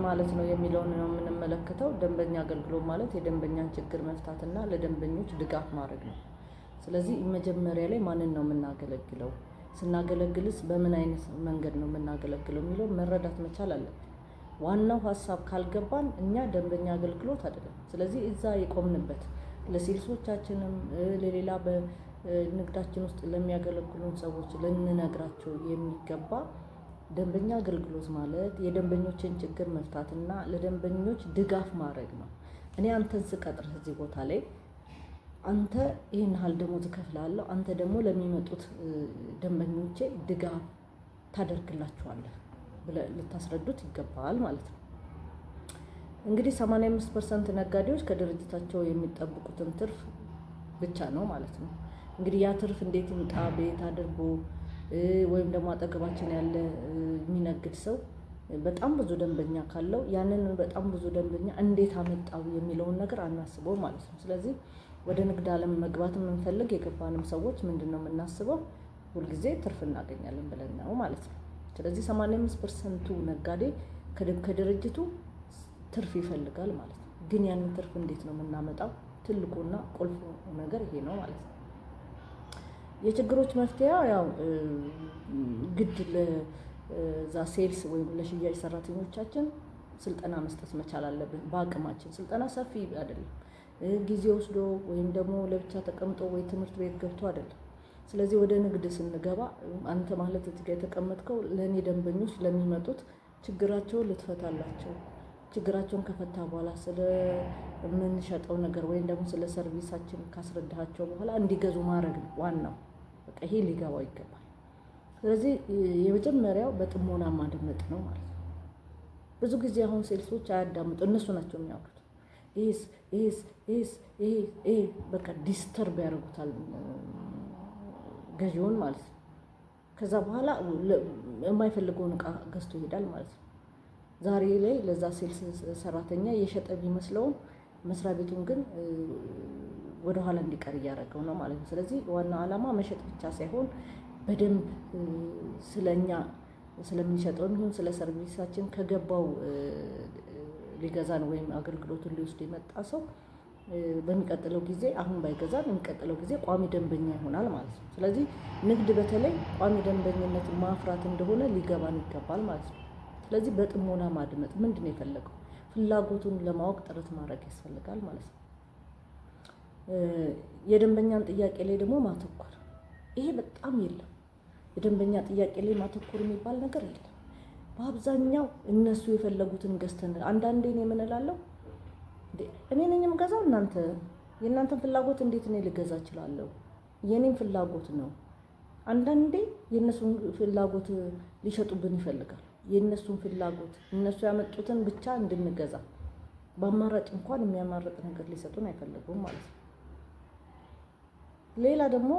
ማለት ነው የሚለውን ነው የምንመለከተው። ደንበኛ አገልግሎት ማለት የደንበኛን ችግር መፍታትና ለደንበኞች ድጋፍ ማድረግ ነው። ስለዚህ መጀመሪያ ላይ ማንን ነው የምናገለግለው፣ ስናገለግልስ በምን አይነት መንገድ ነው የምናገለግለው የሚለው መረዳት መቻል አለብን። ዋናው ሀሳብ ካልገባን እኛ ደንበኛ አገልግሎት አይደለም። ስለዚህ እዛ የቆምንበት ለሴልሶቻችንም ለሌላ በንግዳችን ውስጥ ለሚያገለግሉን ሰዎች ልንነግራቸው የሚገባ ደንበኛ አገልግሎት ማለት የደንበኞችን ችግር መፍታትና ለደንበኞች ድጋፍ ማድረግ ነው። እኔ አንተን ስቀጥርህ እዚህ ቦታ ላይ አንተ ይህን ያህል ደሞዝ እከፍላለሁ፣ አንተ ደግሞ ለሚመጡት ደንበኞቼ ድጋፍ ታደርግላቸዋለህ ብለህ ልታስረዱት ይገባል ማለት ነው። እንግዲህ 85% ነጋዴዎች ከድርጅታቸው የሚጠብቁትን ትርፍ ብቻ ነው ማለት ነው። እንግዲህ ያ ትርፍ እንዴት ይምጣ፣ ቤት አድርጎ ወይም ደግሞ አጠገባችን ያለ የሚነግድ ሰው በጣም ብዙ ደንበኛ ካለው ያንን በጣም ብዙ ደንበኛ እንዴት አመጣው የሚለውን ነገር አናስበው ማለት ነው። ስለዚህ ወደ ንግድ ዓለም መግባት የምንፈልግ የገባንም ሰዎች ምንድነው የምናስበው? ሁልጊዜ ትርፍ እናገኛለን ብለን ነው ማለት ነው። ስለዚህ 85%ቱ ነጋዴ ከድርጅቱ ትርፍ ይፈልጋል ማለት ነው። ግን ያንን ትርፍ እንዴት ነው የምናመጣው? ትልቁና ቁልፉ ነገር ይሄ ነው ማለት ነው። የችግሮች መፍትሄ ያው ግድ ለዛ ሴልስ ወይም ለሽያጭ ሰራተኞቻችን ስልጠና መስጠት መቻል አለብን። በአቅማችን ስልጠና ሰፊ አይደለም፣ ጊዜ ወስዶ ወይም ደግሞ ለብቻ ተቀምጦ ወይ ትምህርት ቤት ገብቶ አይደለም። ስለዚህ ወደ ንግድ ስንገባ አንተ ማለት እዚህ ጋር የተቀመጥከው ለእኔ ደንበኞች ለሚመጡት ችግራቸውን ልትፈታላቸው፣ ችግራቸውን ከፈታ በኋላ ስለ የምንሸጠው ነገር ወይም ደግሞ ስለ ሰርቪሳችን ካስረዳሃቸው በኋላ እንዲገዙ ማድረግ ነው ዋናው። በቃ ይሄ ሊገባው ይገባል። ስለዚህ የመጀመሪያው በጥሞና ማድመጥ ነው ማለት ነው። ብዙ ጊዜ አሁን ሴልሶች አያዳምጡ፣ እነሱ ናቸው የሚያወሩት። ይሄ በቃ ዲስተርብ ያደርጉታል ገዢውን ማለት ነው። ከዛ በኋላ የማይፈልገውን እቃ ገዝቶ ይሄዳል ማለት ነው። ዛሬ ላይ ለዛ ሴልስ ሰራተኛ የሸጠ ቢመስለውም መስሪያ ቤቱን ግን ወደኋላ እንዲቀር እያደረገው ነው ማለት ነው። ስለዚህ ዋናው ዓላማ መሸጥ ብቻ ሳይሆን በደንብ ስለኛ ስለምንሸጠው ይሁን ስለ ሰርቪሳችን ከገባው ሊገዛን ወይም አገልግሎቱን ሊወስድ የመጣ ሰው በሚቀጥለው ጊዜ አሁን ባይገዛን የሚቀጥለው ጊዜ ቋሚ ደንበኛ ይሆናል ማለት ነው። ስለዚህ ንግድ በተለይ ቋሚ ደንበኝነት ማፍራት እንደሆነ ሊገባን ይገባል ማለት ነው። ስለዚህ በጥሞና ማድመጥ፣ ምንድን ነው የፈለገው ፍላጎቱን ለማወቅ ጥረት ማድረግ ያስፈልጋል ማለት ነው። የደንበኛን ጥያቄ ላይ ደግሞ ማተኮር፣ ይሄ በጣም የለም። የደንበኛ ጥያቄ ላይ ማተኮር የሚባል ነገር የለም። በአብዛኛው እነሱ የፈለጉትን ገዝተን አንዳንዴ እኔ ምን እላለሁ፣ እኔ ነኝ የምገዛው፣ የእናንተን ፍላጎት እንዴት እኔ ልገዛ እችላለሁ? የኔም ፍላጎት ነው። አንዳንዴ የእነሱን ፍላጎት ሊሸጡብን ይፈልጋል። የእነሱን ፍላጎት እነሱ ያመጡትን ብቻ እንድንገዛ በአማራጭ እንኳን የሚያማርጥ ነገር ሊሰጡን አይፈልጉም ማለት ነው። ሌላ ደግሞ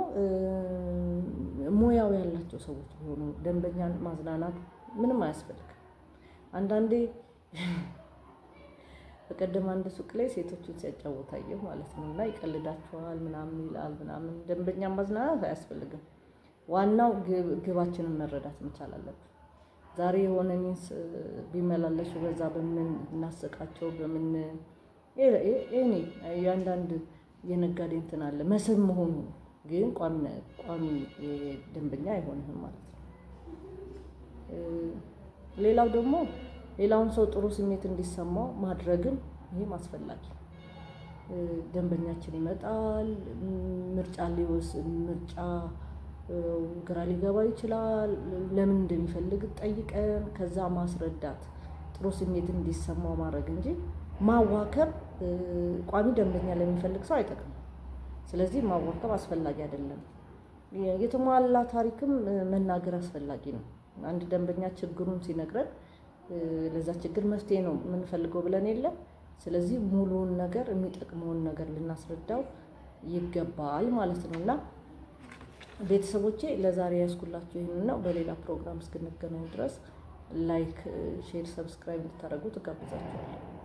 ሙያው ያላቸው ሰዎች ቢሆኑ ደንበኛን ማዝናናት ምንም አያስፈልግም። አንዳንዴ በቀደም አንድ ሱቅ ላይ ሴቶችን ሲያጫወት አየሁ ማለት ነው። እና ይቀልዳቸዋል ምናምን ይላል ምናምን። ደንበኛ ማዝናናት አያስፈልግም። ዋናው ግባችንን መረዳት መቻል አለብን። ዛሬ የሆነ ሚንስ ቢመላለሱ በዛ በምን እናስቃቸው በምን እኔ ያንዳንድ የነጋዴ እንትን አለ መስህብ መሆኑ ግን ቋሚ ደንበኛ አይሆንም ማለት ነው። ሌላው ደግሞ ሌላውን ሰው ጥሩ ስሜት እንዲሰማው ማድረግም ይሄም አስፈላጊ። ደንበኛችን ይመጣል፣ ምርጫ ግራ ሊገባ ይችላል። ለምን እንደሚፈልግ ጠይቀን ከዛ ማስረዳት፣ ጥሩ ስሜት እንዲሰማው ማድረግ እንጂ ማዋከብ ቋሚ ደንበኛ ለሚፈልግ ሰው አይጠቅምም። ስለዚህ ማዋከብ አስፈላጊ አይደለም። የተሟላ ታሪክም መናገር አስፈላጊ ነው። አንድ ደንበኛ ችግሩን ሲነግረን ለዛ ችግር መፍትሄ ነው የምንፈልገው ብለን የለ። ስለዚህ ሙሉውን ነገር የሚጠቅመውን ነገር ልናስረዳው ይገባል ማለት ነው። እና ቤተሰቦቼ ለዛሬ ያስኩላችሁ ይሄን ነው። በሌላ ፕሮግራም እስክንገናኝ ድረስ ላይክ፣ ሼር፣ ሰብስክራይብ እንድታደርጉ ትጋብዛችኋለሁ።